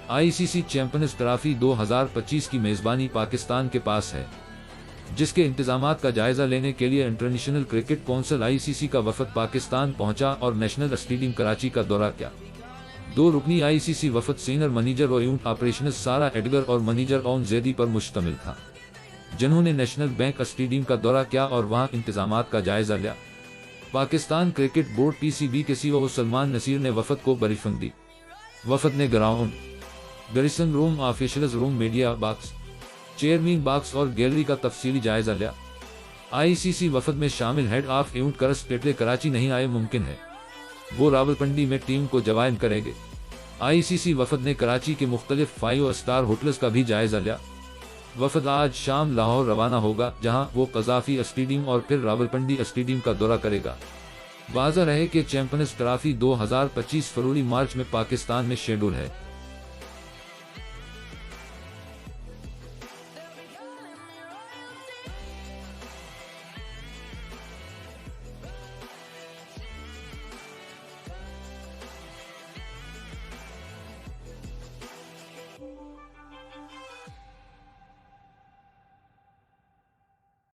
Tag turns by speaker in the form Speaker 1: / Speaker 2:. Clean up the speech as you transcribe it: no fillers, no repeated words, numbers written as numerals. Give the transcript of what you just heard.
Speaker 1: ICC champions trophy 2025 की मेजबानी पाकिस्तान के पास है, जिसके इंतजामात का जायजा लेने के लिए इंटरनेशनल क्रिकेट काउंसिल ICC का वफद पाकिस्तान पहुंचा और नेशनल स्टेडियम कराची का दौरा किया। 2 रुकनी ICC वफद सीनियर मैनेजर और यूनिट ऑपरेशंस सारा एडगर और मैनेजर ओन जैदी पर मुश्तमिल था, जिन्होंने नेशनल बैंक स्टेडियम का दौरा किया और वहां इंतजामात का जायजा लिया। पाकिस्तान क्रिकेट बोर्ड PCB के CEO सलमान नसीर ने वफद को ब्रीफिंग दी। वफद ने ground, dressing room, officials room, media box, chairman box और गैलरी का तफसीली जायजा लिया। ICC वफद में शामिल हेड ऑफ इवेंट करस पेटले कराची नहीं आए, मुमकिन है वो रावलपिंडी में टीम को ज्वाइन करेंगे। ICC वफद ने कराची के मुख्तलिफ 5 स्टार होटल्स का भी जायजा लिया। वफद आज शाम लाहौर रवाना होगा, जहां वो कज़ाफी स्टेडियम और फिर रावलपिंडी स्टेडियम का दौरा करेगा। वाज़ह रहे कि चैंपियंस ट्रॉफी 2025 फरवरी मार्च में पाकिस्तान में शेड्यूल है।